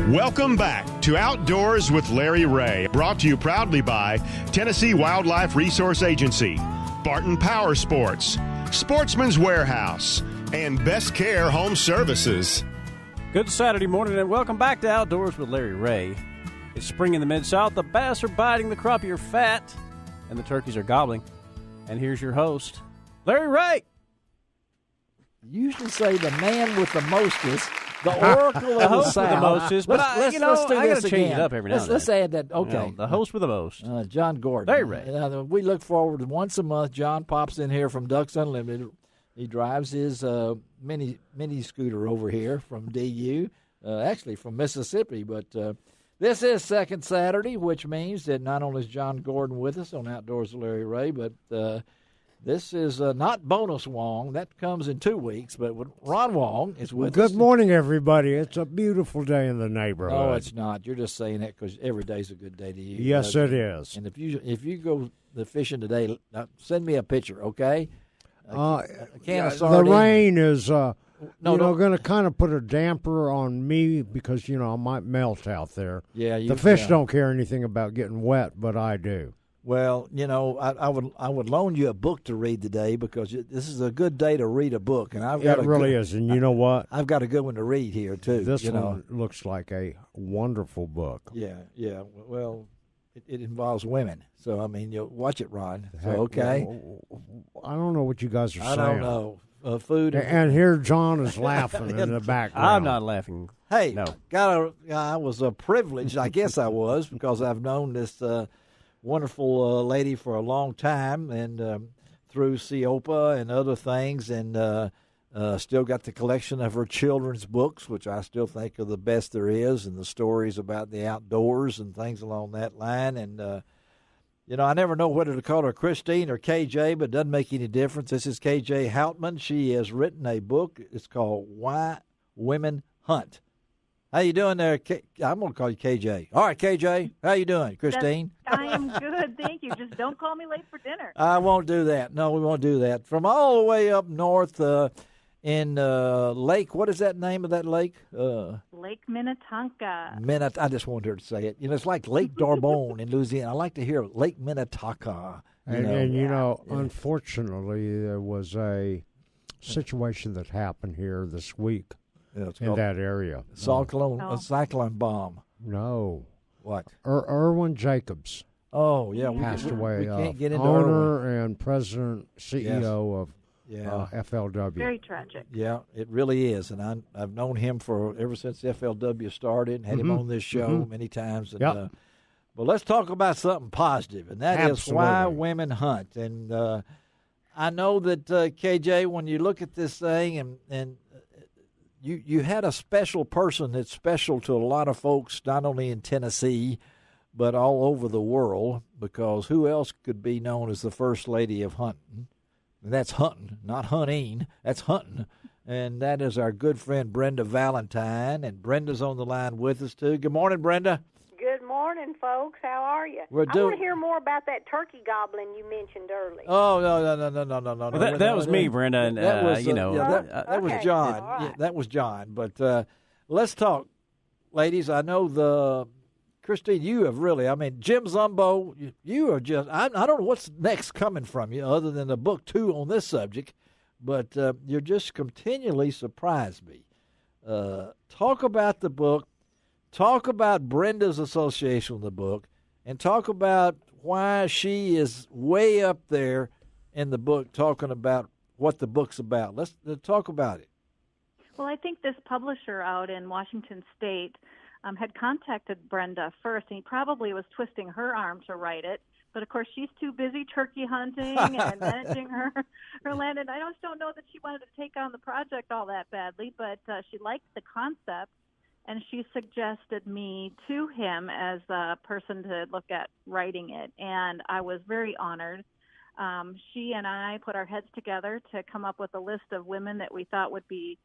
Welcome back to Outdoors with Larry Ray, brought to you proudly by Tennessee Wildlife Resource Agency, Barton Power Sports, Sportsman's Warehouse, and Best Care Home Services. Good Saturday morning, and welcome back to Outdoors with Larry Ray. It's spring in the Mid-South. The bass are biting, the crappie are fat, and the turkeys are gobbling. And here's your host, Larry Ray. You usually say the man with the mostest, the oracle of the South. The mostest, but let's do I got to change it up every now and then. Let's add that. Okay, the host with the most, John Gordon. Larry Ray. We look forward to once a month. John pops in here from Ducks Unlimited. He drives his mini scooter over here from DU, actually from Mississippi. But this is second Saturday, which means that not only is John Gordon with us on Outdoors with Larry Ray, but this is not Bonus Wong. That comes in 2 weeks, but Ron Wong is with us. Good morning, everybody. It's a beautiful day in the neighborhood. No, it's not. You're just saying that because every day's a good day to you. Yes, it is. And if you go the fishing today, send me a picture, okay? The rain is going to kind of put a damper on me because, I might melt out there. Yeah, the fish don't care anything about getting wet, but I do. Well, I would loan you a book to read today because this is a good day to read a book, and It really is. And you know what? I've got a good one to read here too. This one looks like a wonderful book. Yeah. Well, it involves women, so you watch it, Ron. So, okay. I don't know what you guys are saying. I don't know. Food and here John is laughing in the background. I'm not laughing. Hey, no. I was privileged. I guess I was because I've known this wonderful lady for a long time, and through CEOPA and other things, and still got the collection of her children's books, which I still think are the best there is, and the stories about the outdoors and things along that line. And I never know whether to call her Christine or KJ, but it doesn't make any difference. This is KJ Houtman. She has written a book. It's called Why Women Hunt. How you doing there? I'm going to call you KJ. All right, KJ. How you doing, Christine? I am good, thank you. Just don't call me late for dinner. I won't do that. No, we won't do that. From all the way up north in Lake, what is that name of that lake? Lake Minnetonka. I just wanted her to say it. It's like Lake D'Arbonne in Louisiana. I like to hear Lake Minnetonka. Unfortunately, there was a situation that happened here this week. Yeah, in that area. A cyclone bomb. No. What? Irwin Jacobs. Oh, yeah. Passed away. We can't get into owner Irwin. And president, CEO of FLW. Very tragic. Yeah, it really is. And I've known him ever since FLW started, had him on this show many times. And, but let's talk about something positive, and that is why women hunt. And I know that, KJ, when you look at this thing and You had a special person that's special to a lot of folks, not only in Tennessee, but all over the world, because who else could be known as the First Lady of Hunting? And that's hunting, not hunting. That's hunting. And that is our good friend Brenda Valentine, and Brenda's on the line with us, too. Good morning, Brenda. Good morning, folks. How are you? I want to hear more about that turkey gobbling you mentioned earlier. Oh, no. Well, that was me, Brenda. And, that was, that was John. Right. Yeah, that was John. But let's talk, ladies. I know Christine, you have really, Jim Zumbo, you are just, I don't know what's next coming from you other than a book, too, on this subject, but you're just continually surprised me. Talk about the book. Talk about Brenda's association with the book, and talk about why she is way up there in the book talking about what the book's about. Let's talk about it. Well, I think this publisher out in Washington State had contacted Brenda first, and he probably was twisting her arm to write it. But, of course, she's too busy turkey hunting and managing her land. And I just don't know that she wanted to take on the project all that badly, but she liked the concept. And she suggested me to him as a person to look at writing it, and I was very honored. She and I put our heads together to come up with a list of women that we thought would be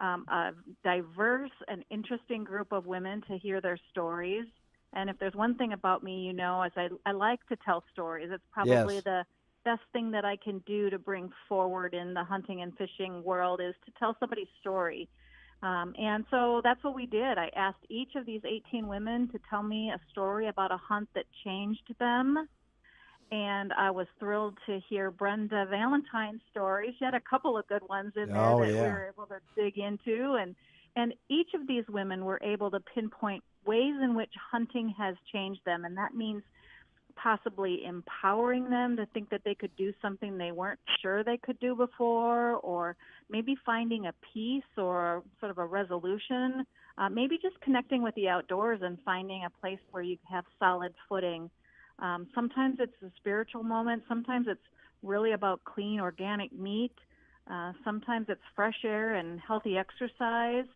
a diverse and interesting group of women to hear their stories. And if there's one thing about me, is I like to tell stories. It's probably the best thing that I can do to bring forward in the hunting and fishing world is to tell somebody's story. And so that's what we did. I asked each of these 18 women to tell me a story about a hunt that changed them. And I was thrilled to hear Brenda Valentine's story. She had a couple of good ones in there that we were able to dig into. And each of these women were able to pinpoint ways in which hunting has changed them. And that means possibly empowering them to think that they could do something they weren't sure they could do before, or maybe finding a peace or sort of a resolution, maybe just connecting with the outdoors and finding a place where you have solid footing. Sometimes it's a spiritual moment. Sometimes it's really about clean, organic meat. Sometimes it's fresh air and healthy exercise.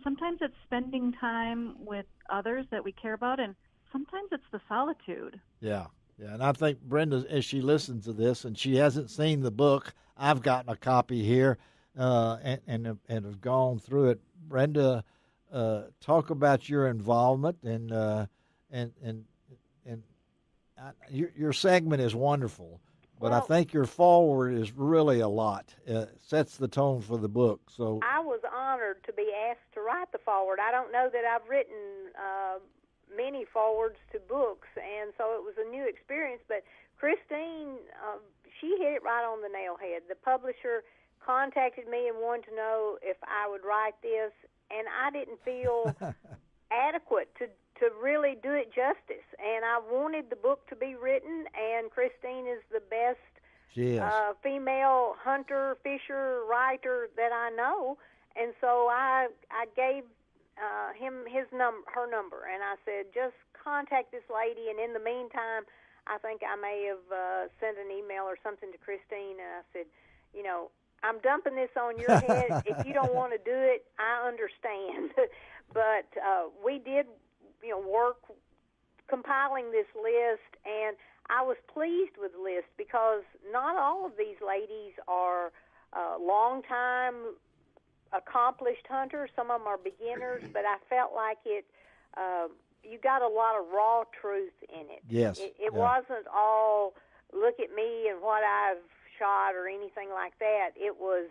Sometimes it's spending time with others that we care about, and sometimes it's the solitude. Yeah. And I think Brenda, as she listens to this, and she hasn't seen the book, I've gotten a copy here and have gone through it. Brenda, talk about your involvement and your segment is wonderful, but I think your foreword is really a lot. Sets the tone for the book. So I was honored to be asked to write the foreword. I don't know that I've written many forewords to books, and so it was a new experience. But Christine, she hit it right on the nail head. The publisher contacted me and wanted to know if I would write this, and I didn't feel adequate to really do it justice. And I wanted the book to be written, and Christine is the best female hunter, fisher, writer that I know. And so I gave him her number, and I said, just contact this lady, and in the meantime, I think I may have sent an email or something to Christine, and I said, I'm dumping this on your head. If you don't want to do it, I understand. But we did, work compiling this list, and I was pleased with the list because not all of these ladies are long-time accomplished hunters. Some of them are beginners, but I felt like you got a lot of raw truth in it. Yes. It wasn't all, look at me and what I've shot or anything like that. It was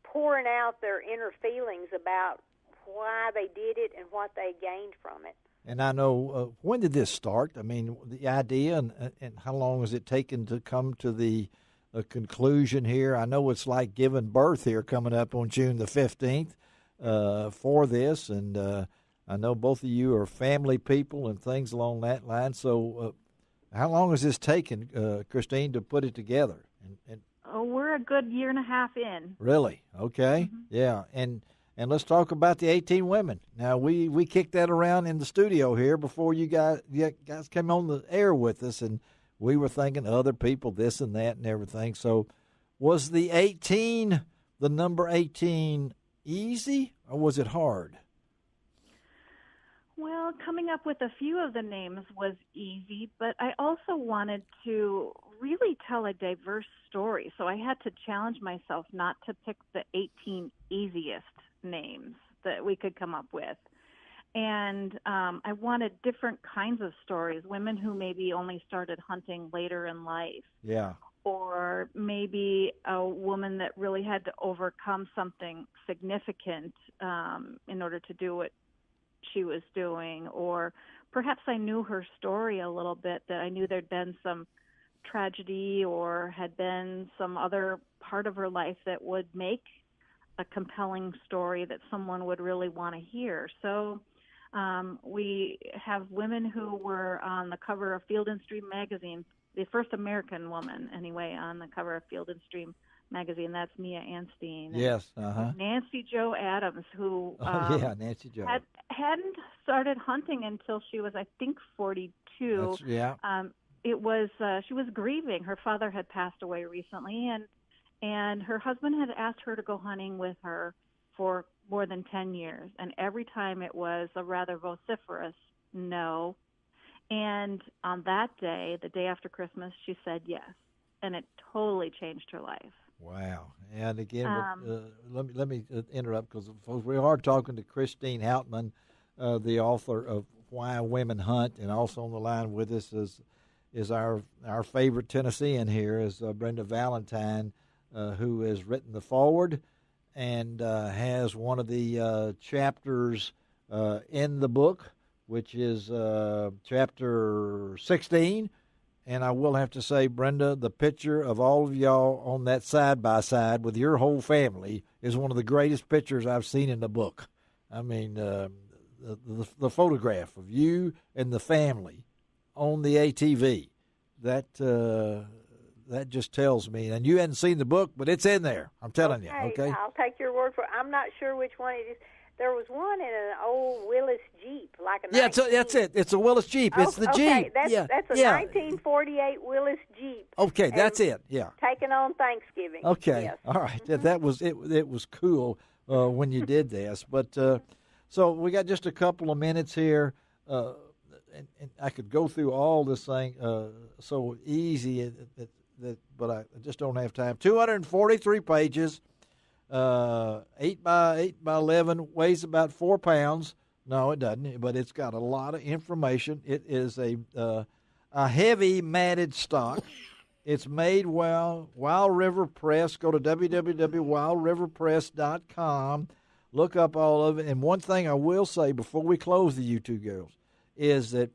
pouring out their inner feelings about why they did it and what they gained from it. And I know, when did this start? I mean, the idea and how long has it taken to come to the conclusion here? I know it's like giving birth here coming up on June the 15th for this, and I know both of you are family people and things along that line. So how long has this taken, Christine, to put it together? We're a good year and a half in. Really? Okay. Mm-hmm. Yeah. And let's talk about the 18 women. Now, we kicked that around in the studio here before you guys came on the air with us, and we were thinking other people, this and that and everything. So was the number 18, easy, or was it hard? Well, coming up with a few of the names was easy, but I also wanted to really tell a diverse story. So I had to challenge myself not to pick the 18 easiest names that we could come up with. And I wanted different kinds of stories, women who maybe only started hunting later in life. Yeah. Or maybe a woman that really had to overcome something significant in order to do what she was doing. Or perhaps I knew her story a little bit, that I knew there'd been some tragedy or had been some other part of her life that would make a compelling story that someone would really want to hear. So we have women who were on the cover of Field and Stream magazine, the first American woman, anyway, on the cover of Field and Stream magazine. That's Mia Anstine. Yes. Nancy Jo Adams, who Nancy Jo hadn't started hunting until she was, I think, 42. It was she was grieving. Her father had passed away recently, and her husband had asked her to go hunting with her for more than 10 years. And every time it was a rather vociferous no. And on that day, the day after Christmas, she said yes. And it totally changed her life. Wow. And again, let me interrupt, because folks, we are talking to Christine Houtman, the author of Why Women Hunt, and also on the line with us is our favorite Tennessean here, is Brenda Valentine, who has written the foreword. and has one of the chapters in the book, which is chapter 16. And I will have to say, Brenda, the picture of all of y'all on that side-by-side with your whole family is one of the greatest pictures I've seen in the book. I mean, the photograph of you and the family on the ATV, that just tells me. And you hadn't seen the book, but it's in there. I'm telling you, okay? I'll take your word for it. I'm not sure which one it is. There was one in an old Willis Jeep, like a that's it. It's a Willis Jeep. It's the Jeep. That's a 1948 Willis Jeep. Okay, that's it. Yeah. Taken on Thanksgiving. Okay, yes. All right. That was it. It was cool when you did this. But so we got just a couple of minutes here, and I could go through all this thing so easy, but I just don't have time. 243 pages. 8 by 11, weighs about 4 pounds. No, it doesn't, but it's got a lot of information. It is a heavy matted stock. It's made Wild River Press. Go to www.wildriverpress.com. Look up all of it. And one thing I will say before we close the you two girls is that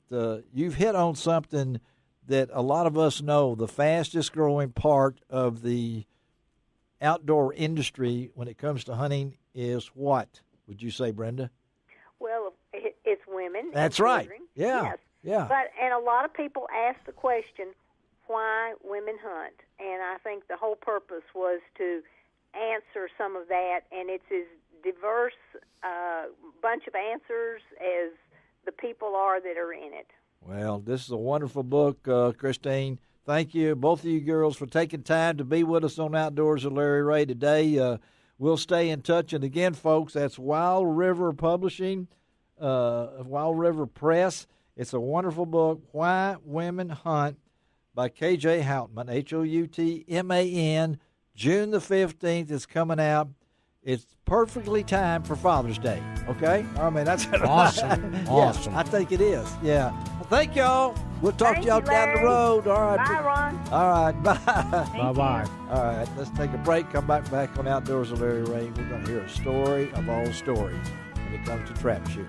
you've hit on something that a lot of us know. The fastest growing part of the outdoor industry when it comes to hunting is what, would you say, Brenda? Well, it's women. That's right. Yeah. Yes. Yeah. And a lot of people ask the question, why women hunt? And I think the whole purpose was to answer some of that, and it's as diverse bunch of answers as the people are that are in it. Well, this is a wonderful book, Christine. Thank you, both of you girls, for taking time to be with us on Outdoors with Larry Ray today. We'll stay in touch. And again, folks, that's Wild River Publishing, Wild River Press. It's a wonderful book, Why Women Hunt, by K.J. Houtman, Houtman. June the 15th is coming out. It's perfectly timed for Father's Day, okay? I mean, that's awesome. Yeah, awesome. I think it is, yeah. Well, thank y'all. We'll talk to y'all down the road. All right. Bye, Ron. All right, bye. Bye-bye. All right, let's take a break. Come back on Outdoors with Larry Ray. We're going to hear a story of all stories when it comes to trap shooting.